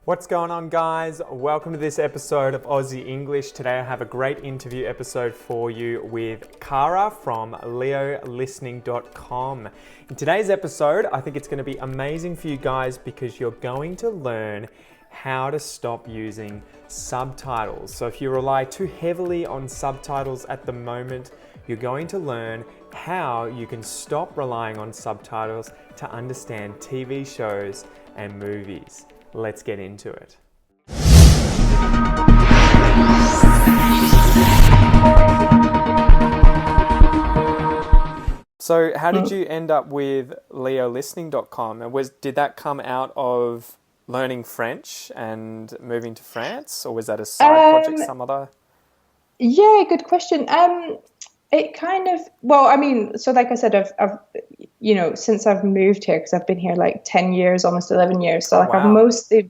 What's going on, guys? Welcome to this episode of Aussie English. Today I have a great interview episode for you with Cara from leolistening.com. In today's episode, I think it's going to be amazing for you guys because you're going to learn how to stop using subtitles. So if you rely too heavily on subtitles at the moment, you're going to learn how you can stop relying on subtitles to understand TV shows and movies. Let's get into it. So how did you end up with leolistening.com? And did that come out of learning French and moving to France, or was that a side project, some other? Yeah, good question. It kind of, well, I mean, so like I said, I've since I've moved here, because I've been here like 10 years, almost 11 years. So I've mostly,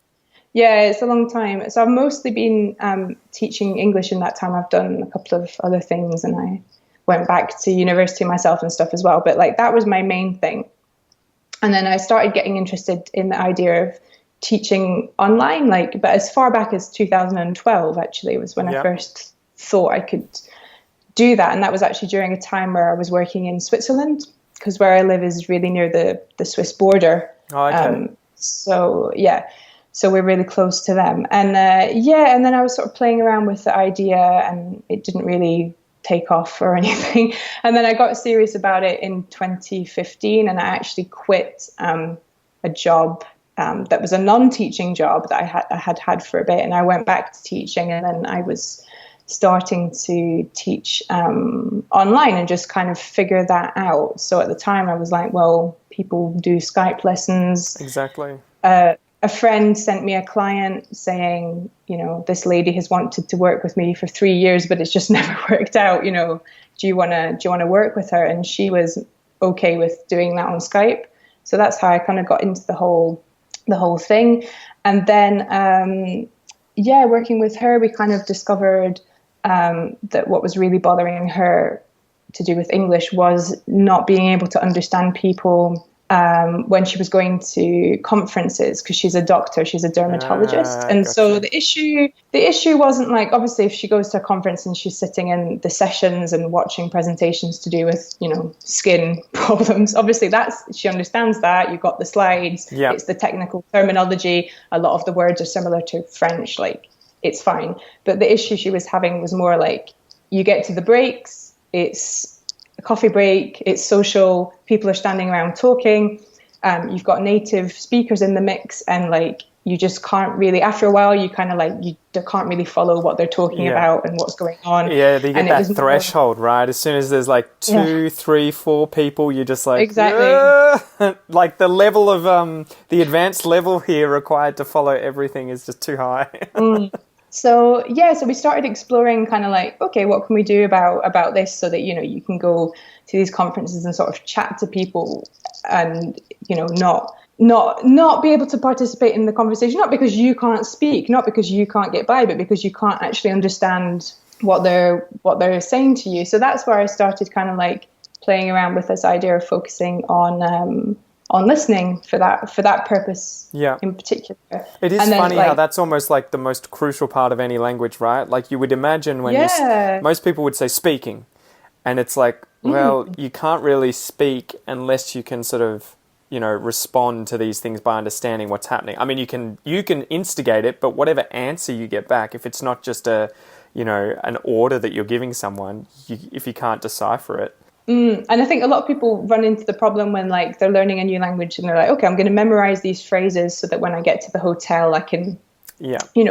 it's a long time. So I've mostly been teaching English in that time. I've done a couple of other things, and I went back to university myself and stuff as well. But like that was my main thing. And then I started getting interested in the idea of teaching online, but as far back as 2012, actually, was when I first thought I could do that. And that was actually during a time where I was working in Switzerland, because where I live is really near the Swiss border. Oh, okay. So we're really close to them. And and then I was sort of playing around with the idea, and it didn't really take off or anything. And then I got serious about it in 2015, and I actually quit a job that was a non-teaching job that I had for a bit, and I went back to teaching, and then I was starting to teach online and just kind of figure that out. So at the time I was like, well, people do Skype lessons. Exactly. A friend sent me a client saying, this lady has wanted to work with me for 3 years, but it's just never worked out. Do you want to work with her? And she was okay with doing that on Skype. So that's how I kind of got into the whole thing. And then, working with her, we kind of discovered that what was really bothering her to do with English was not being able to understand people when she was going to conferences, because she's a doctor, she's a dermatologist. And gotcha. So the issue wasn't like, obviously if she goes to a conference and she's sitting in the sessions and watching presentations to do with, skin problems, obviously she understands that. You've got the slides, It's the technical terminology. A lot of the words are similar to French, it's fine. But the issue she was having was more like, you get to the breaks, it's a coffee break, it's social, people are standing around talking, you've got native speakers in the mix, and you just can't really, after a while, you kind of you can't really follow what they're talking about and what's going on. Yeah, you get that threshold, right? As soon as there's 2, 3, 4 people, you're just exactly. The level of, the advanced level here required to follow everything is just too high. So we started exploring kind of okay, what can we do about this so that, you can go to these conferences and sort of chat to people and, not be able to participate in the conversation, not because you can't speak, not because you can't get by, but because you can't actually understand what they're saying to you. So that's where I started kind of playing around with this idea of focusing on listening for that purpose in particular. It is funny how that's almost the most crucial part of any language, right? You would imagine when most people would say speaking, and it's well, you can't really speak unless you can sort of, respond to these things by understanding what's happening. I mean, you can instigate it, but whatever answer you get back, if it's not just an order that you're giving someone, if you can't decipher it. And I think a lot of people run into the problem when they're learning a new language and they're like, okay, I'm going to memorize these phrases so that when I get to the hotel, I can,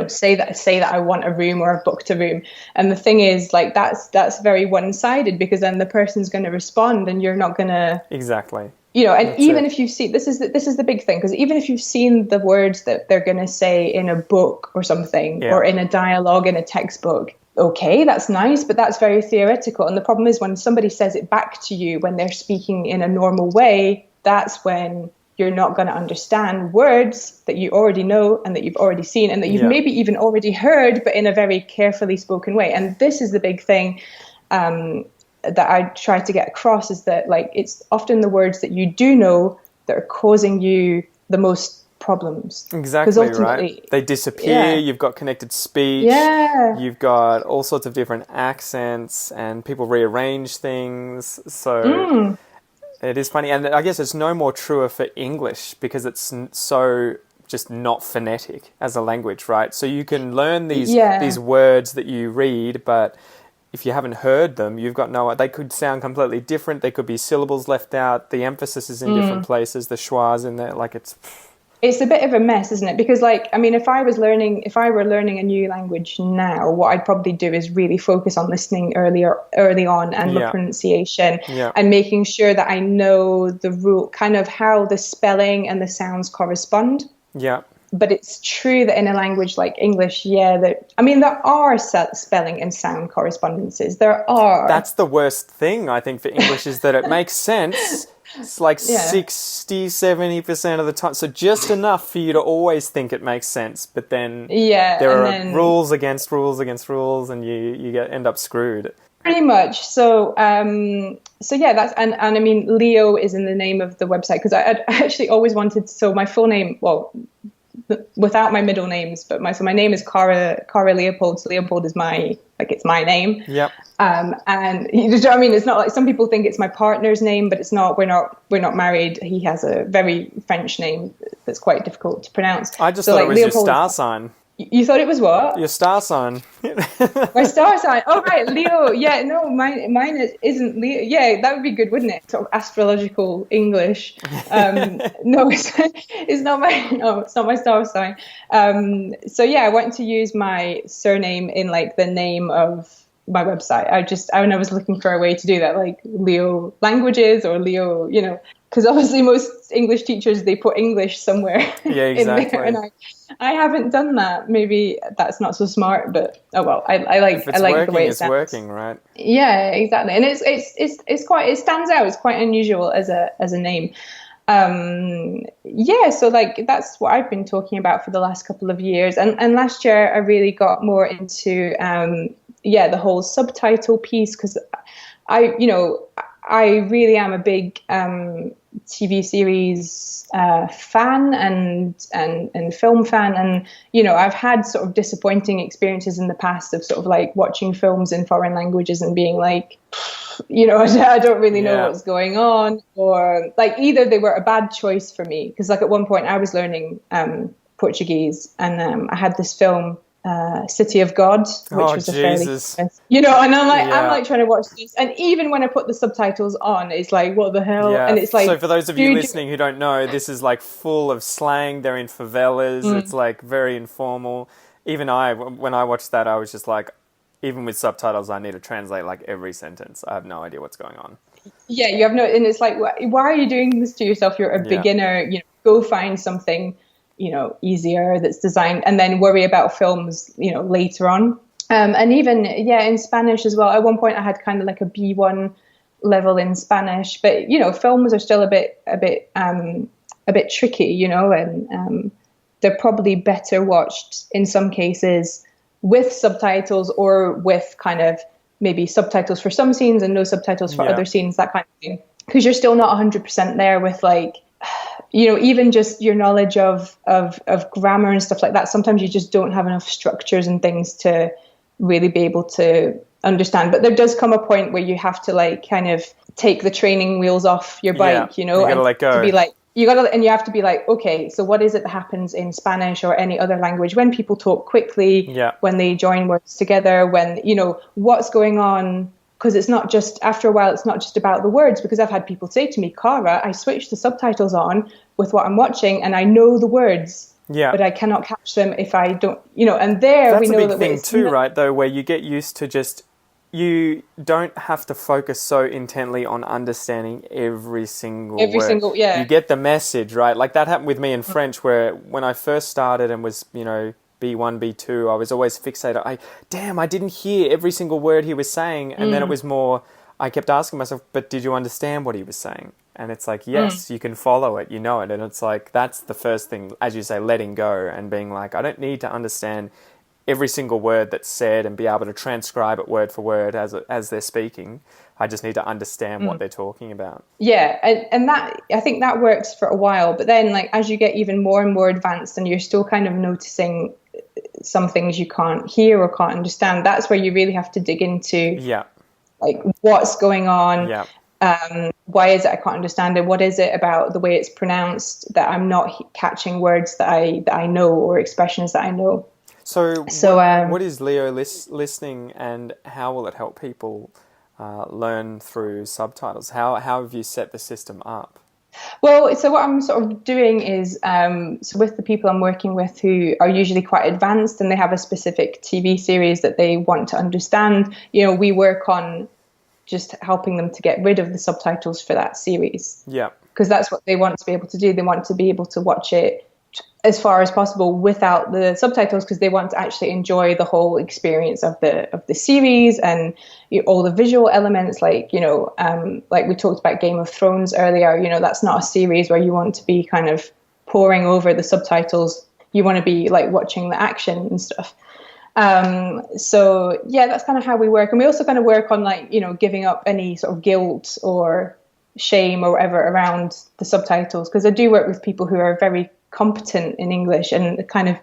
say that I want a room or I've booked a room. And the thing is that's very one-sided, because then the person's going to respond and you're not going to. Exactly. And that's even if you've seen, this is the big thing, because even if you've seen the words that they're going to say in a book or something, or in a dialogue in a textbook, okay, that's nice, but that's very theoretical. And the problem is when somebody says it back to you when they're speaking in a normal way, that's when you're not going to understand words that you already know and that you've already seen and that you've maybe even already heard, but in a very carefully spoken way. And this is the big thing that I try to get across, is that it's often the words that you do know that are causing you the most problems. Exactly, right? They disappear, you've got connected speech, you've got all sorts of different accents, and people rearrange things. So it is funny. And I guess it's no more truer for English because it's so just not phonetic as a language, right? So you can learn these words that you read, but if you haven't heard them, you've got they could sound completely different. There could be syllables left out. The emphasis is in different places. The schwa's in there. Like it's a bit of a mess, isn't it? Because like, I mean, if I were learning a new language now, what I'd probably do is really focus on listening early on and the pronunciation and making sure that I know the rule, kind of how the spelling and the sounds correspond. Yeah. But it's true that in a language like English, there are spelling and sound correspondences. There are. That's the worst thing, I think, for English is that it makes sense. It's like 60, 70% of the time. So just enough for you to always think it makes sense. But then there are rules against rules against rules, and you end up screwed. Pretty much. So that's and I mean, Leo is in the name of the website because I actually always wanted. So my full name, without my middle names, but my name is Cara Leopold. So Leopold is it's my name. Yep. And you know what I mean? It's not like some people think it's my partner's name, but it's not. We're not married. He has a very French name that's quite difficult to pronounce. I just thought it was Leopold, your star sign. You thought it was what? Your star sign. My star sign. Oh, right, Leo. Yeah, no, mine isn't Leo. Yeah, that would be good, wouldn't it? Sort of astrological English. No, it's not my star sign. I wanted to use my surname in like the name of my website. I was looking for a way to do that, like Leo Languages or Leo, because obviously most English teachers, they put English somewhere in there, and I haven't done that. Maybe that's not so smart, but oh well. I like the way it sounds. It's working, right? Yeah, exactly, and it's quite, it stands out. It's quite unusual as a name. So like that's what I've been talking about for the last couple of years, and last year I really got more into the whole subtitle piece because I really am a big TV series fan and film fan, and I've had sort of disappointing experiences in the past of sort of like watching films in foreign languages and being like, I don't really know what's going on, or like either they were a bad choice for me because like at one point I was learning Portuguese and I had this film City of God, which was Jesus. and I'm like trying to watch this, and even when I put the subtitles on, it's like, what the hell? And it's like, so for those of you listening who don't know, this is like full of slang. They're in favelas. It's like very informal. Even when I watched that, I was just like, even with subtitles, I need to translate like every sentence. I have no idea what's going on. Yeah, you have no, and it's like, why are you doing this to yourself? You're a beginner. Go find something easier that's designed, and then worry about films, later on. And even, in Spanish as well. At one point I had kind of like a B1 level in Spanish, but, films are still a bit tricky, and they're probably better watched in some cases with subtitles or with kind of maybe subtitles for some scenes and no subtitles for other scenes, that kind of thing. Because you're still not 100% there with like, even just your knowledge of grammar and stuff like that. Sometimes you just don't have enough structures and things to really be able to understand. But there does come a point where you have to like kind of take the training wheels off your bike, you gotta let go. To be like, you have to be like, okay, so what is it that happens in Spanish or any other language when people talk quickly, when they join words together, when, what's going on? Because it's not just, after a while, it's not just about the words, because I've had people say to me, Cara, I switched the subtitles on with what I'm watching and I know the words, but I cannot catch them if I don't, and there we know that. That's a big thing too, right, though, where you get used to just, you don't have to focus so intently on understanding every single word. You get the message, right? Like that happened with me in French, where when I first started and was, B1, B2, I was always fixated. I didn't hear every single word he was saying. And then it was more, I kept asking myself, but did you understand what he was saying? And it's like, yes, you can follow it, you know it. And it's like, that's the first thing, as you say, letting go and being like, I don't need to understand every single word that's said and be able to transcribe it word for word as they're speaking. I just need to understand what they're talking about. Yeah, and that, I think that works for a while, but then like as you get even more and more advanced and you're still kind of noticing some things you can't hear or can't understand, that's where you really have to dig into like what's going on. Why is it I can't understand it? What is it about the way it's pronounced that I'm not catching words that I know, or expressions that I know? So what is Leo listening, and how will it help people learn through subtitles? How have you set the system up? Well, so what I'm sort of doing is, so with the people I'm working with who are usually quite advanced and they have a specific TV series that they want to understand, we work on just helping them to get rid of the subtitles for that series. Yeah. Because that's what they want to be able to do. They want to be able to watch it as far as possible without the subtitles, because they want to actually enjoy the whole experience of the series and all the visual elements. Like like we talked about Game of Thrones earlier. That's not a series where you want to be kind of poring over the subtitles. You want to be like watching the action and stuff. So yeah, that's kind of how we work. And we also kind of work on like, giving up any sort of guilt or shame or whatever around the subtitles. Because I do work with people who are very competent in English, and kind of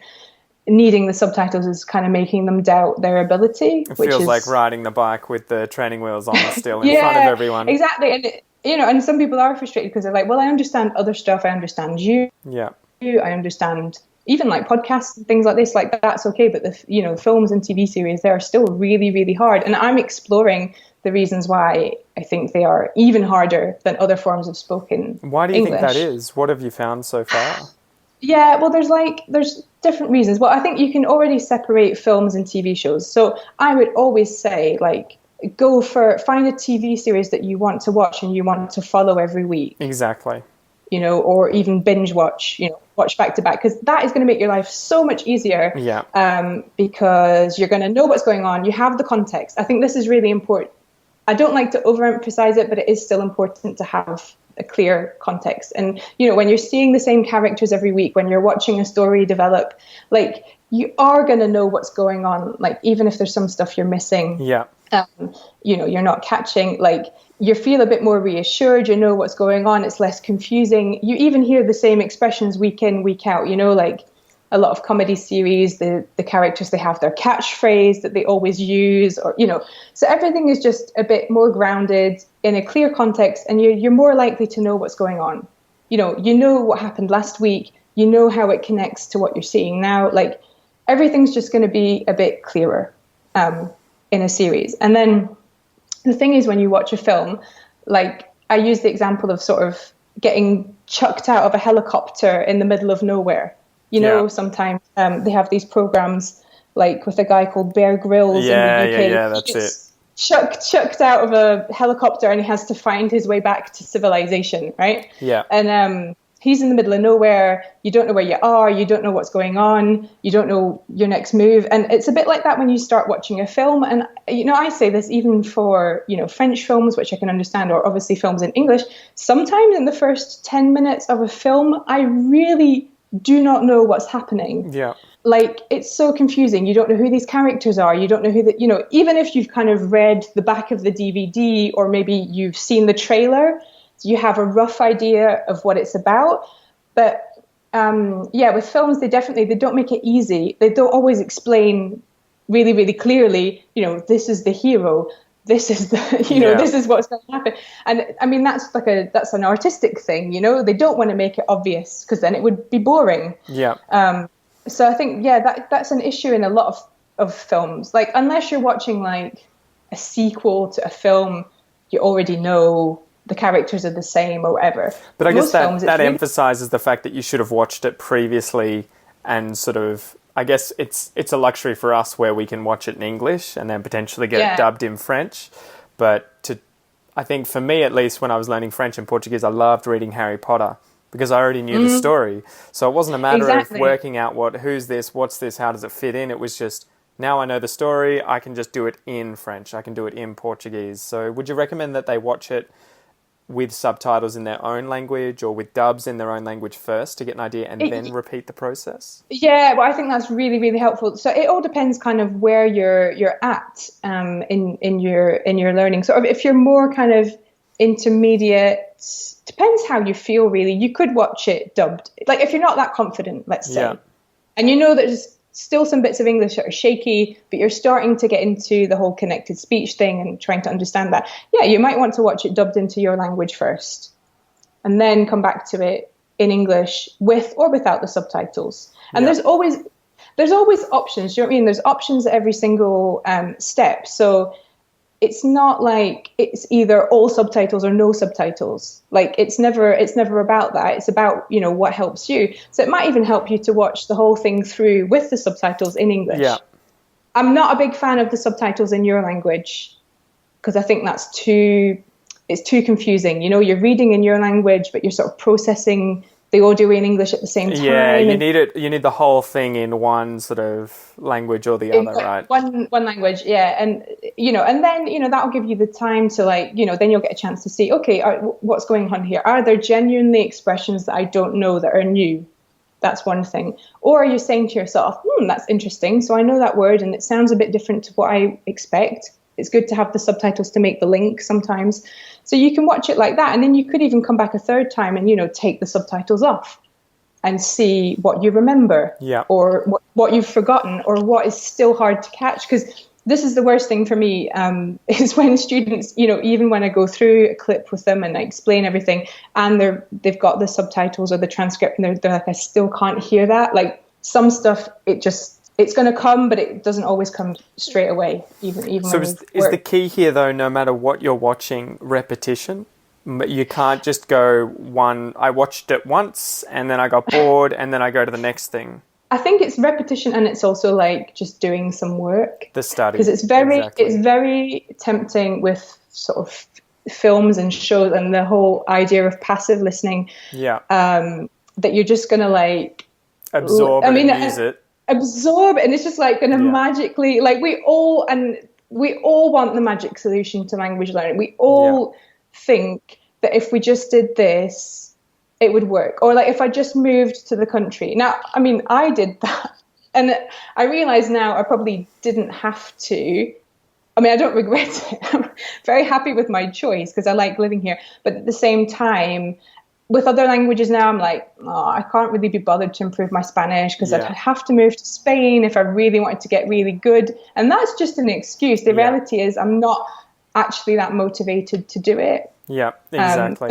needing the subtitles is kind of making them doubt their ability. It feels like riding the bike with the training wheels on still in front of everyone. Exactly. And and some people are frustrated because they're like, well, I understand other stuff. I understand you. Yeah. I understand even like podcasts and things like this, like that's okay. But the films and TV series, they're still really, really hard. And I'm exploring the reasons why I think they are even harder than other forms of spoken English. Why do you think that is? What have you found so far? Yeah, well, there's different reasons. Well, I think you can already separate films and TV shows. So I would always say, like, find a TV series that you want to watch and you want to follow every week. Exactly. Or even binge watch, watch back to back, because that is going to make your life so much easier. Yeah. Because you're going to know what's going on. You have the context. I think this is really important. I don't like to overemphasize it, but it is still important to have a clear context. And, when you're seeing the same characters every week, when you're watching a story develop, like, you are going to know what's going on, like, even if there's some stuff you're missing. Yeah. You're not catching, like, you feel a bit more reassured, you know what's going on, it's less confusing. You even hear the same expressions week in, week out, like a lot of comedy series, the characters, they have their catchphrase that they always use, or, so everything is just a bit more grounded in a clear context, and you're more likely to know what's going on. You know what happened last week, how it connects to what you're seeing now, like everything's just going to be a bit clearer in a series. And then the thing is, when you watch a film, like I use the example of sort of getting chucked out of a helicopter in the middle of nowhere. Sometimes they have these programs like with a guy called Bear Grylls in the UK. Yeah, that's it. Chucked out of a helicopter, and he has to find his way back to civilization, right? Yeah. And he's in the middle of nowhere. You don't know where you are. You don't know what's going on. You don't know your next move. And it's a bit like that when you start watching a film. And, I say this even for, French films, which I can understand, or obviously films in English. Sometimes in the first 10 minutes of a film, I really do not know what's happening. Yeah. Like, it's so confusing. You don't know who these characters are. You don't know who even if you've kind of read the back of the DVD, or maybe you've seen the trailer, you have a rough idea of what it's about. But with films, they don't make it easy. They don't always explain really, really clearly, this is the hero. This is this is what's going to happen. And I mean, that's an artistic thing, they don't want to make it obvious, because then it would be boring. Yeah. So I think, that's an issue in a lot of films. Like, unless you're watching like a sequel to a film, you already know the characters are the same or whatever. But I guess that emphasizes the fact that you should have watched it previously, and sort of, I guess it's a luxury for us where we can watch it in English and then potentially get it dubbed in French. But I think for me, at least, when I was learning French and Portuguese, I loved reading Harry Potter, because I already knew the story. So it wasn't a matter of working out who's this, what's this, how does it fit in. It was just, now I know the story, I can just do it in French. I can do it in Portuguese. So would you recommend that they watch it with subtitles in their own language or with dubs in their own language first to get an idea and then repeat the process? Yeah, well, I think that's really, really helpful. So it all depends kind of where you're at in your learning. So if you're more kind of intermediate, depends how you feel really. You could watch it dubbed. Like if you're not that confident, let's say, and you know there's still some bits of English that are shaky, but you're starting to get into the whole connected speech thing and trying to understand that. Yeah, you might want to watch it dubbed into your language first and then come back to it in English with or without the subtitles. And there's always options. Do you know what I mean? There's options at every single step. So it's not like it's either all subtitles or no subtitles. Like it's never about that. It's about, you know, what helps you. So it might even help you to watch the whole thing through with the subtitles in English. Yeah. I'm not a big fan of the subtitles in your language because I think it's too confusing. You know, you're reading in your language, but you're sort of processing the audio in English at the same time. Yeah, you need the whole thing in one sort of language or the other, right? One language, yeah. And, you know, and then, you know, that'll give you the time to like, you know, then you'll get a chance to see, okay, what's going on here? Are there genuinely expressions that I don't know that are new? That's one thing. Or are you saying to yourself, that's interesting. So I know that word and it sounds a bit different to what I expect. It's good to have the subtitles to make the link sometimes. So you can watch it like that. And then you could even come back a third time and, you know, take the subtitles off and see what you remember or what you've forgotten or what is still hard to catch. Because this is the worst thing for me is when students, you know, even when I go through a clip with them and I explain everything and they've got the subtitles or the transcript and they're like, I still can't hear that. Like some stuff, it's going to come, but it doesn't always come straight away. Even so is the key here, though, no matter what you're watching, repetition? You can't just go I watched it once and then I got bored and then I go to the next thing. I think it's repetition and it's also like just doing some work. The study. Because it's very tempting with sort of films and shows and the whole idea of passive listening. Yeah. That you're just going to like... absorb and use it. Absorb and it's just like going to magically, like we all want the magic solution to language learning. We all think that if we just did this it would work, or like if I just moved to the country. Now I mean I did that and I realize now I probably didn't have to. I mean I don't regret it. I'm very happy with my choice because I like living here, but at the same time with other languages now, I'm like, I can't really be bothered to improve my Spanish because I'd have to move to Spain if I really wanted to get really good. And that's just an excuse. The reality is I'm not actually that motivated to do it. Yeah, exactly.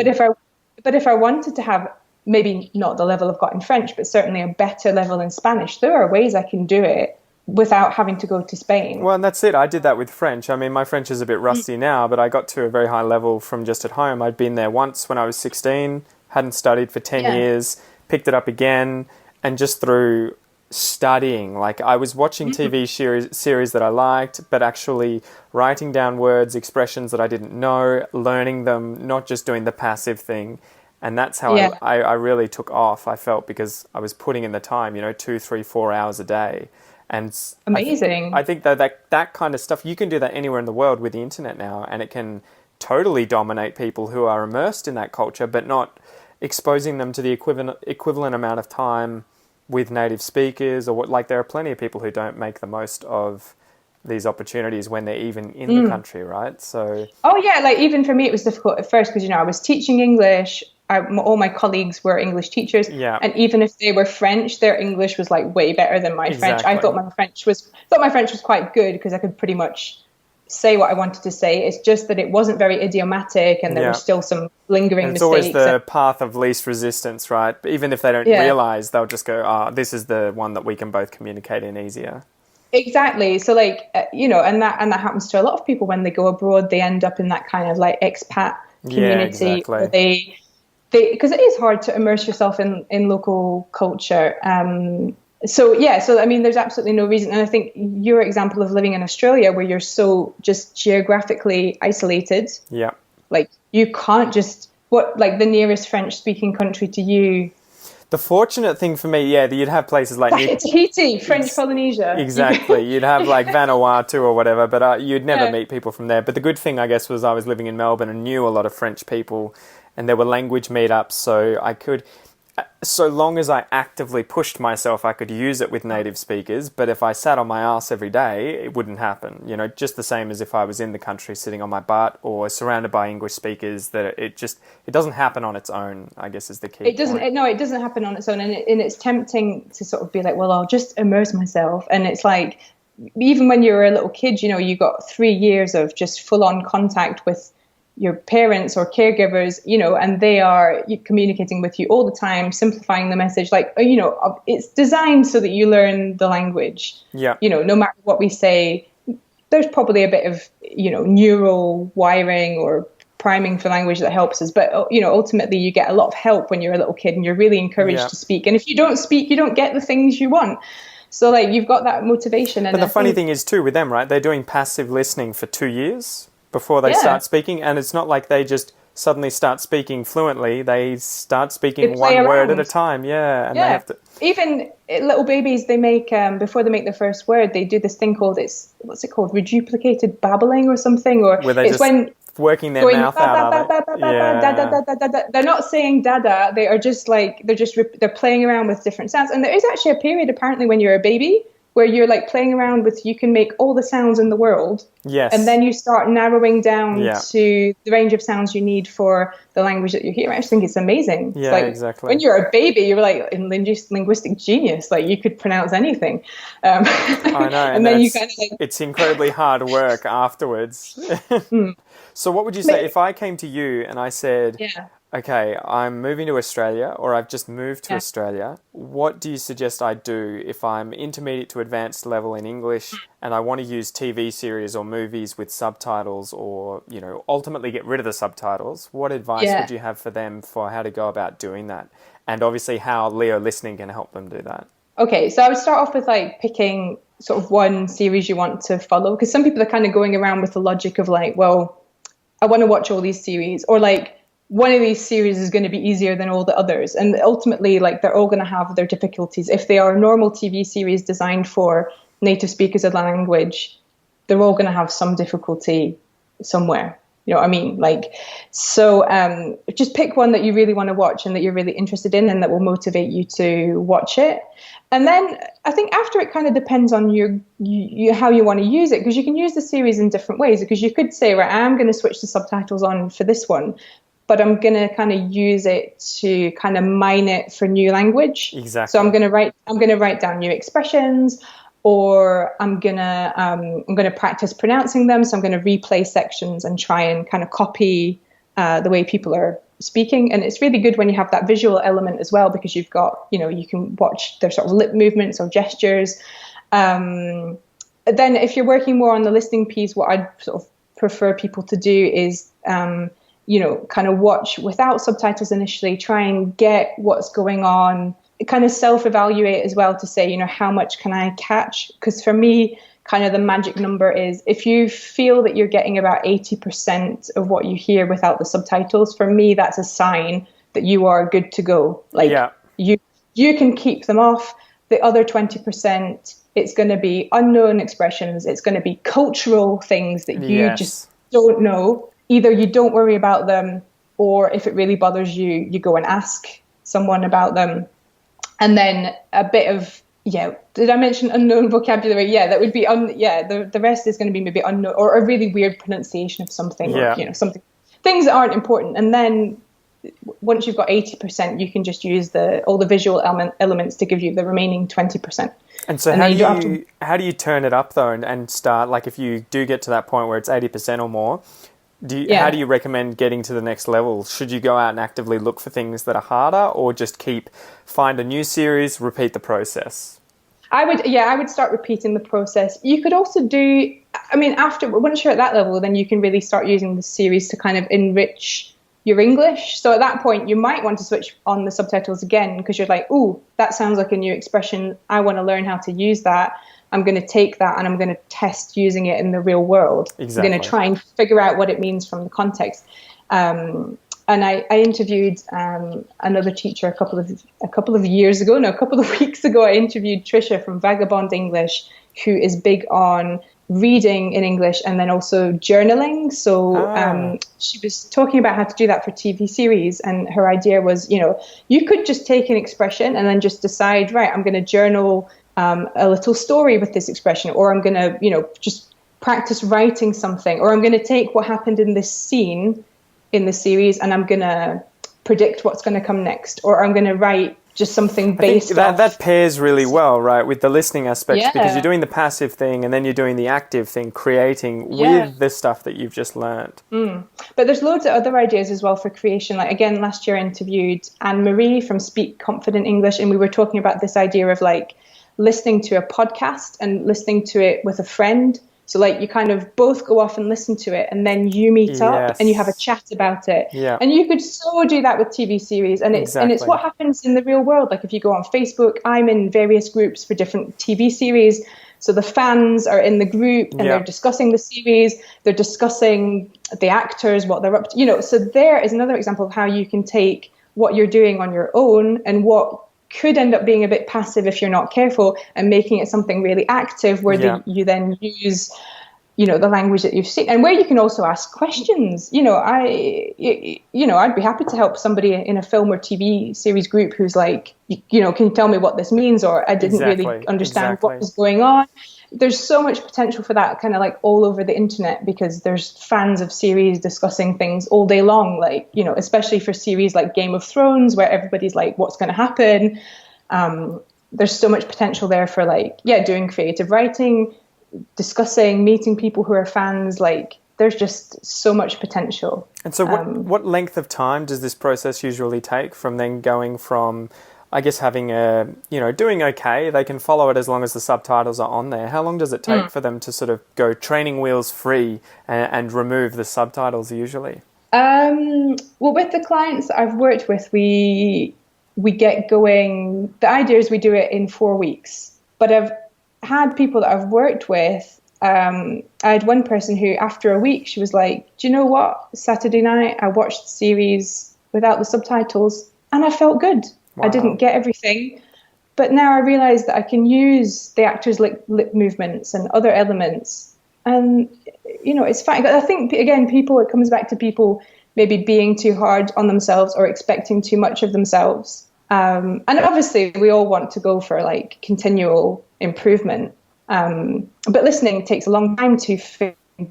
But if I wanted to have maybe not the level I've got in French, but certainly a better level in Spanish, there are ways I can do it without having to go to Spain. Well, and that's it. I did that with French. I mean, my French is a bit rusty now, but I got to a very high level from just at home. I'd been there once when I was 16. Hadn't studied for 10 years, picked it up again, and just through studying, like I was watching TV series that I liked, but actually writing down words, expressions that I didn't know, learning them, not just doing the passive thing. And that's how I really took off, I felt, because I was putting in the time, 2, 3, 4 hours a day. And amazing. I think that kind of stuff, you can do that anywhere in the world with the internet now, and it can totally dominate people who are immersed in that culture, but not exposing them to the equivalent amount of time with native speakers or what. Like there are plenty of people who don't make the most of these opportunities when they're even in the country, right? So like even for me it was difficult at first because I was teaching English. All my colleagues were English teachers, and even if they were French, their English was like way better than my French. I thought my French was quite good because I could pretty much say what I wanted to say. It's just that it wasn't very idiomatic and there were still some lingering mistakes. It's always the path of least resistance, right? But even if they don't realize, they'll just go, this is the one that we can both communicate in easier. Exactly. So like, and that happens to a lot of people when they go abroad. They end up in that kind of like expat community where they because it is hard to immerse yourself in local culture. So I mean, there's absolutely no reason. And I think your example of living in Australia, where you're so just geographically isolated. Yeah. Like you can't just the nearest French-speaking country to you. The fortunate thing for me, that you'd have places like Tahiti, French Polynesia. Exactly. You'd have like Vanuatu or whatever, but you'd never meet people from there. But the good thing, I guess, was I was living in Melbourne and knew a lot of French people, and there were language meetups, so I could, so long as I actively pushed myself, I could use it with native speakers. But if I sat on my ass every day, it wouldn't happen. You know, just the same as if I was in the country sitting on my butt or surrounded by English speakers, that it doesn't happen on its own, I guess, is the key. It doesn't happen on its own. And it's tempting to sort of be like, well, I'll just immerse myself. And it's like, even when you were a little kid, you know, you got 3 years of just full on contact with your parents or caregivers, you know, and they are communicating with you all the time, simplifying the message. Like, you know, it's designed so that you learn the language. Yeah. You know, no matter what we say, there's probably a bit of, you know, neural wiring or priming for language that helps us. But, you know, ultimately you get a lot of help when you're a little kid and you're really encouraged to speak. And if you don't speak, you don't get the things you want. So, like, you've got that motivation. And but the funny thing is, too, with them, right, they're doing passive listening for 2 years before they start speaking, and it's not like they just suddenly start speaking fluently. They start speaking one word at a time, they have to... Even little babies, they make, before they make their first word, they do this thing called, what's it called, reduplicated babbling or something, or where it's when working their mouth out. They're not saying dada, they are just like, they're playing around with different sounds. And there is actually a period, apparently, when you're a baby, where you're like playing around with, you can make all the sounds in the world. Yes. And then you start narrowing down to the range of sounds you need for the language that you're hearing. I just think it's amazing. Yeah, like, exactly. When you're a baby, you're like a linguistic genius. Like, you could pronounce anything. I know. and then you kind of like... It's incredibly hard work afterwards. So what would you say if I came to you and I said... Okay, I'm moving to Australia, or I've just moved to Australia. What do you suggest I do if I'm intermediate to advanced level in English and I want to use TV series or movies with subtitles, or, you know, ultimately get rid of the subtitles? What advice would you have for them for how to go about doing that? And obviously how Leo Listening can help them do that. Okay, so I would start off with like picking sort of one series you want to follow, because some people are kind of going around with the logic of like, well, I want to watch all these series, or like, one of these series is going to be easier than all the others. And ultimately, like, they're all going to have their difficulties. If they are normal TV series designed for native speakers of the language, they're all going to have some difficulty somewhere. You know what I mean? Like, so just pick one that you really want to watch and that you're really interested in and that will motivate you to watch it. And then I think after, it kind of depends on how you want to use it, because you can use the series in different ways. Because you could say, right, I'm going to switch the subtitles on for this one, but I'm going to kind of use it to kind of mine it for new language. Exactly. So I'm going to write down new expressions, or I'm going to practice pronouncing them. So I'm going to replay sections and try and kind of copy the way people are speaking. And it's really good when you have that visual element as well, because you've got, you know, you can watch their sort of lip movements or gestures. Then if you're working more on the listening piece, what I'd sort of prefer people to do is, you know, kind of watch without subtitles initially, try and get what's going on, kind of self-evaluate as well to say, you know, how much can I catch? Because for me, kind of the magic number is if you feel that you're getting about 80% of what you hear without the subtitles, for me, that's a sign that you are good to go. Like, you can keep them off. The other 20%, it's going to be unknown expressions. It's going to be cultural things that you just don't know. Either you don't worry about them, or if it really bothers you, you go and ask someone about them. And then a bit of, did I mention unknown vocabulary? Yeah, that would be, the rest is going to be maybe unknown, or a really weird pronunciation of something, or, you know, something, things that aren't important. And then once you've got 80%, you can just use all the visual elements to give you the remaining 20%. And so how do you turn it up though, and start, like, if you do get to that point where it's 80% or more, how do you recommend getting to the next level? Should you go out and actively look for things that are harder, or just find a new series, repeat the process? I would start repeating the process. You could also do, I mean, once you're at that level, then you can really start using the series to kind of enrich your English. So at that point, you might want to switch on the subtitles again, because you're like, ooh, that sounds like a new expression. I want to learn how to use that. I'm going to take that and I'm going to test using it in the real world. Exactly. I'm going to try and figure out what it means from the context. And and I interviewed another teacher a couple of years ago. No, a couple of weeks ago, I interviewed Trisha from Vagabond English, who is big on reading in English and then also journaling. So she was talking about how to do that for TV series, and her idea was, you could just take an expression and then just decide, right, I'm going to journal a little story with this expression, or I'm going to, just practice writing something, or I'm going to take what happened in this scene in the series and I'm going to predict what's going to come next, or I'm going to write just something based off. That pairs really well, right, with the listening aspect, because you're doing the passive thing and then you're doing the active thing, creating with the stuff that you've just learned. But there's loads of other ideas as well for creation. Like, again, last year I interviewed Anne-Marie from Speak Confident English, and we were talking about this idea of like listening to a podcast and listening to it with a friend. So like you kind of both go off and listen to it, and then you meet up and you have a chat about it. Yeah. And you could so do that with TV series, and it's what happens in the real world. Like if you go on Facebook, I'm in various groups for different TV series. So the fans are in the group and they're discussing the series, they're discussing the actors, what they're up to. So there is another example of how you can take what you're doing on your own and what could end up being a bit passive if you're not careful, and making it something really active where you then use, the language that you've seen, and where you can also ask questions. I'd be happy to help somebody in a film or TV series group who's like, can you tell me what this means? Or I didn't really understand what was going on. There's so much potential for that kind of like all over the internet, because there's fans of series discussing things all day long, like, especially for series like Game of Thrones, where everybody's like, what's going to happen? There's so much potential there for like, doing creative writing, discussing, meeting people who are fans. Like there's just so much potential. And so what length of time does this process usually take, from then going from, I guess, having doing okay, they can follow it as long as the subtitles are on there? How long does it take for them to sort of go training wheels free and remove the subtitles usually? Well, with the clients that I've worked with, we get going. The idea is we do it in 4 weeks. But I've had people that I've worked with. I had one person who, after a week, she was like, do you know what? Saturday night, I watched the series without the subtitles and I felt good. Wow. I didn't get everything, but now I realize that I can use the actors' lip movements and other elements, and it's fine. But I think again, it comes back to people maybe being too hard on themselves or expecting too much of themselves. And obviously, we all want to go for like continual improvement. But listening takes a long time to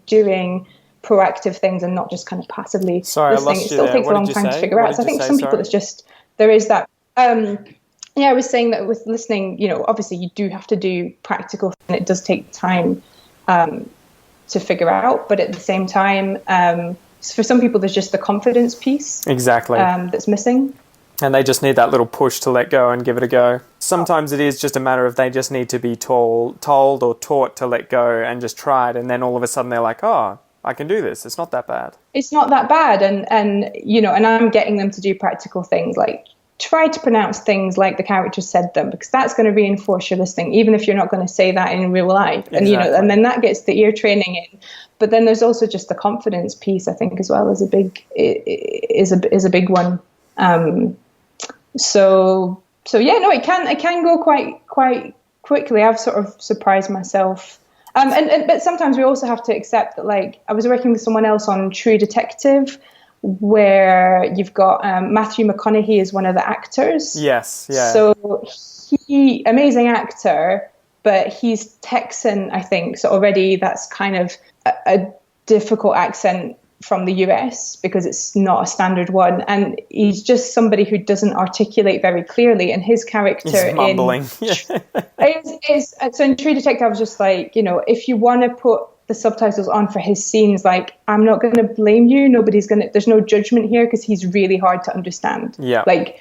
doing proactive things and not just kind of passively listening. It still takes a long time to figure out. So I think some people, it's just there is that. I was saying that with listening, obviously you do have to do practical, and it does take time to figure out. But at the same time, for some people, there's just the confidence piece that's missing. And they just need that little push to let go and give it a go. Sometimes it is just a matter of they just need to be told or taught to let go and just try it. And then all of a sudden they're like, oh, I can do this. It's not that bad. It's not that bad. And I'm getting them to do practical things like try to pronounce things like the character said them, because that's going to reinforce your listening, even if you're not going to say that in real life. And, and then that gets the ear training in. But then there's also just the confidence piece, I think, as well, is a big one. So it can go quite quickly. I've sort of surprised myself. But sometimes we also have to accept that, like, I was working with someone else on True Detective, where you've got Matthew McConaughey is one of the actors. Yes, yeah. So amazing actor, but he's Texan, I think. So already that's kind of a difficult accent from the US, because it's not a standard one, and he's just somebody who doesn't articulate very clearly, and his character is mumbling. So in True Detective, I was just like, if you want to put the subtitles on for his scenes, like, I'm not going to blame you. There's no judgment here, because he's really hard to understand. Yeah. Like,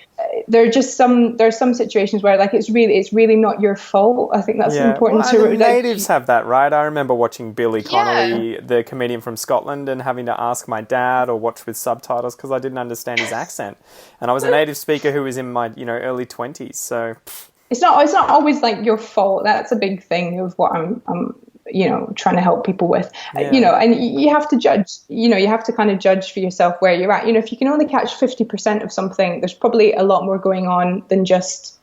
there's some situations where, like, it's really not your fault. I think that's important to. Natives have that, right? I remember watching Billy Connolly, the comedian from Scotland, and having to ask my dad or watch with subtitles because I didn't understand his accent. And I was a native speaker who was in my, early 20s. So it's not always like your fault. That's a big thing of what I'm trying to help people with, and you have to judge, you have to kind of judge for yourself where you're at. If you can only catch 50% of something, there's probably a lot more going on than just,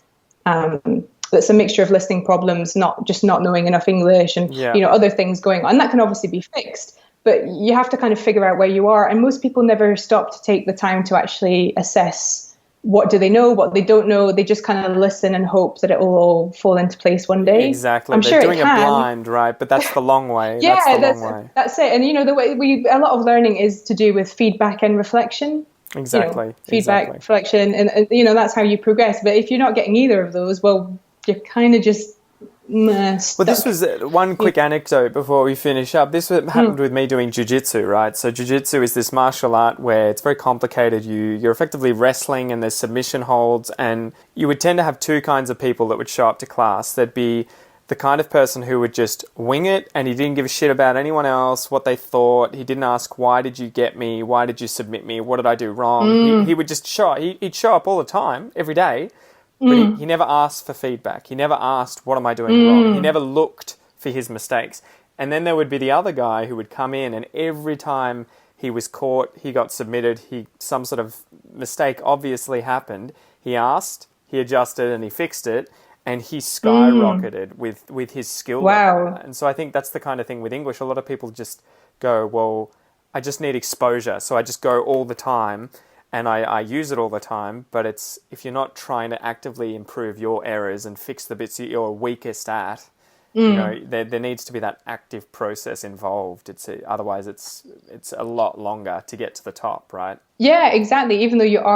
that's a mixture of listening problems, not knowing enough English and, other things going on. And that can obviously be fixed, but you have to kind of figure out where you are. And most people never stop to take the time to actually assess what do they know, what they don't know. They just kind of listen and hope that it will all fall into place one day. Exactly. I'm They're sure doing it can. A blind, right? But that's the long way. That's it. And the way a lot of learning is to do with feedback and reflection. Exactly. Feedback, reflection, and that's how you progress. But if you're not getting either of those, well, you're kind of just stuck. Well, this was one quick anecdote before we finish up. This happened with me doing Jujitsu, right? So Jujitsu is this martial art where it's very complicated. You're effectively wrestling and there's submission holds, and you would tend to have two kinds of people that would show up to class. There'd be the kind of person who would just wing it and he didn't give a shit about anyone else, what they thought. He didn't ask, why did you get me? Why did you submit me? What did I do wrong? He would just show up. He'd show up all the time, every day. But he never asked for feedback. He never asked, what am I doing wrong? He never looked for his mistakes. And then there would be the other guy who would come in, and every time he was caught, he got submitted, some sort of mistake obviously happened. He asked, he adjusted, and he fixed it, and he skyrocketed with his skill level. And so I think that's the kind of thing with English. A lot of people just go, well, I just need exposure, so I just go all the time. And I use it all the time, but if you're not trying to actively improve your errors and fix the bits that you're weakest at, there needs to be that active process involved. Otherwise it's a lot longer to get to the top, right? Yeah, exactly. Even though you're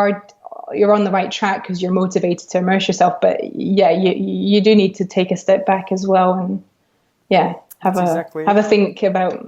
on the right track because you're motivated to immerse yourself, but you do need to take a step back as well and have a think about.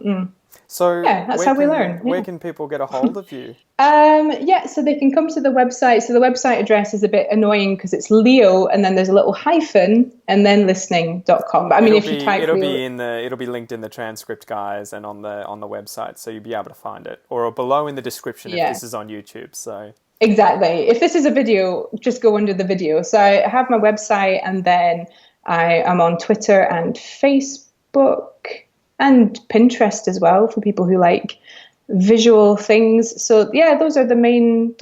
So that's how we learn. Where can people get a hold of you? So they can come to the website. So the website address is a bit annoying because it's Leo and then there's a little hyphen and then listening.com. But if you type it'll be linked in the transcript, guys, and on the website, so you'll be able to find it, or below in the description if this is on YouTube. So exactly. If this is a video, just go under the video. So I have my website, and then I am on Twitter and Facebook and Pinterest as well for people who like visual things. So those are the main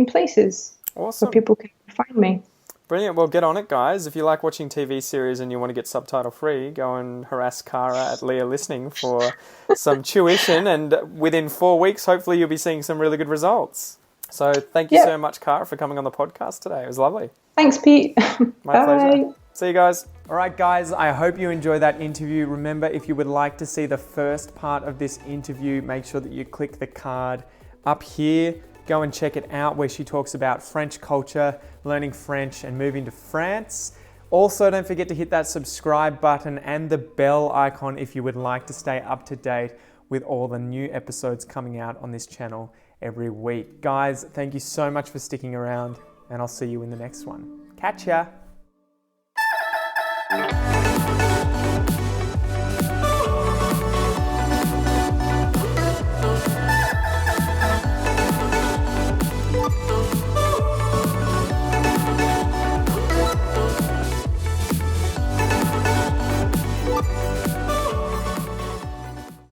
places where people can find me. Brilliant. Well, get on it, guys. If you like watching TV series and you want to get subtitle free, go and harass Cara at Ellis Listening for some tuition, and within 4 weeks, hopefully you'll be seeing some really good results. So thank you so much, Cara, for coming on the podcast today. It was lovely. Thanks, Pete. My pleasure. See you guys. All right, guys, I hope you enjoyed that interview. Remember, if you would like to see the first part of this interview, make sure that you click the card up here. Go and check it out, where she talks about French culture, learning French, and moving to France. Also, don't forget to hit that subscribe button and the bell icon if you would like to stay up to date with all the new episodes coming out on this channel every week. Guys, thank you so much for sticking around, and I'll see you in the next one. Catch ya!